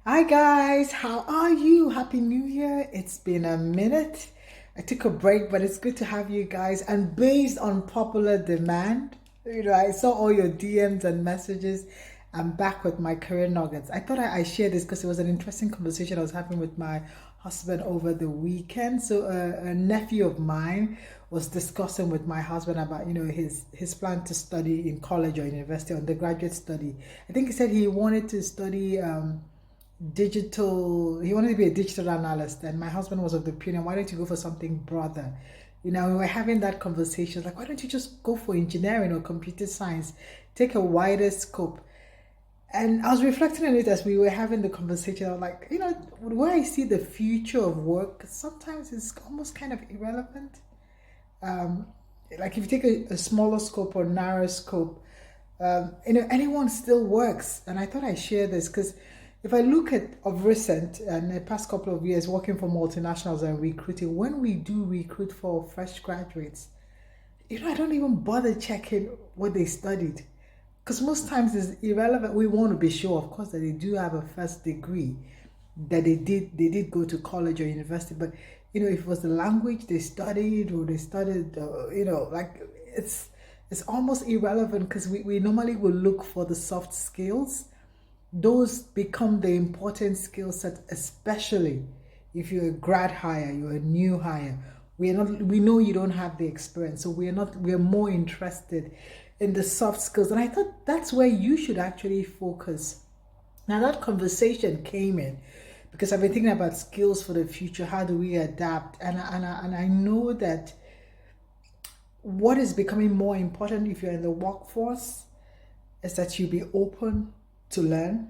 Hi guys, how are you? Happy New Year. It's been a minute. I took a break, but it's good to have you guys. And based on popular demand, I saw all your DMs and messages. I'm back with my career nuggets. I thought I shared this because it was an interesting conversation I was having with my husband over the weekend. So a nephew of mine was discussing with my husband about his plan to study in college or university, undergraduate study. I think he said he wanted to study he wanted to be a digital analyst, and my husband was of the opinion, why don't you go for something broader? We were having that conversation, like, why don't you just go for engineering or computer science, take a wider scope? And I was reflecting on it as we were having the conversation. I was like, where I see the future of work, sometimes it's almost kind of irrelevant. um, like if you take a smaller scope or narrow scope, anyone still works. And I thought I share this because if I look at of recent and the past couple of years working for multinationals and recruiting, when we do recruit for fresh graduates, I don't even bother checking what they studied because most times it's irrelevant. We want to be sure, of course, that they do have a first degree, that they did go to college or university. But if it was the language they studied or they studied, like it's almost irrelevant because we normally will look for the soft skills. Those become the important skill set, especially if you're a grad hire, you're a new hire. We know you don't have the experience, so we're more interested in the soft skills. And I thought that's where you should actually focus. Now that conversation came in because I've been thinking about skills for the future. How do we adapt? And I know that what is becoming more important if you're in the workforce is that you be open to learn,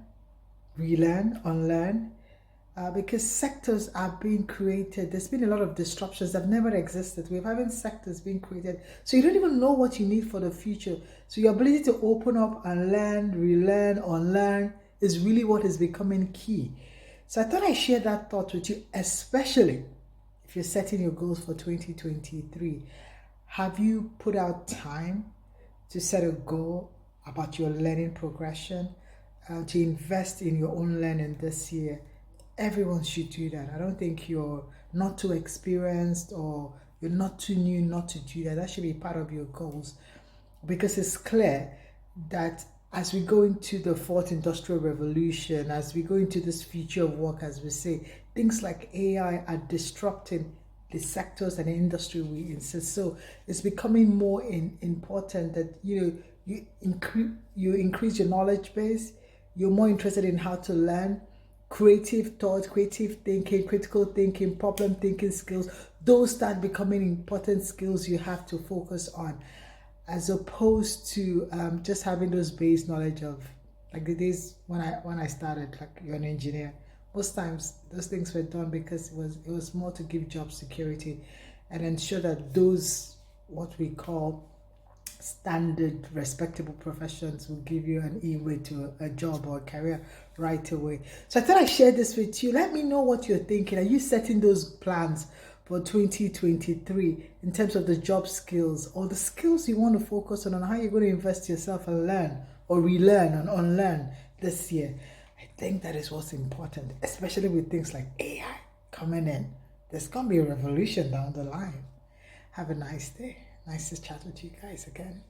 relearn, unlearn, because sectors are being created. There's been a lot of disruptions that have never existed. We're having sectors being created. So you don't even know what you need for the future. So your ability to open up and learn, relearn, unlearn is really what is becoming key. So I thought I'd share that thought with you, especially if you're setting your goals for 2023. Have you put out time to set a goal about your learning progression, to invest in your own learning this year? Everyone should do that. I don't think you're not too experienced or you're not too new not to do that. That should be part of your goals because it's clear that as we go into the fourth industrial revolution, as we go into this future of work, as we say, things like AI are disrupting the sectors and the industry we insist. So it's becoming more important that you increase your knowledge base. You're more interested in how to learn, creative thought, creative thinking, critical thinking, problem thinking skills. Those start becoming important skills you have to focus on, as opposed to just having those base knowledge of, like, the days when I started, like, you're an engineer. Most times those things were done because it was more to give job security and ensure that those, what we call standard respectable professions, will give you an e-way to a job or a career right away. So I thought I'd share this with you. Let me know what you're thinking. Are you setting those plans for 2023 in terms of the job skills or the skills you want to focus on how you're going to invest yourself and learn or relearn and unlearn this year? I think that is what's important, especially with things like AI coming in. There's going to be a revolution down the line. Have a nice day. Nice to chat with you guys again.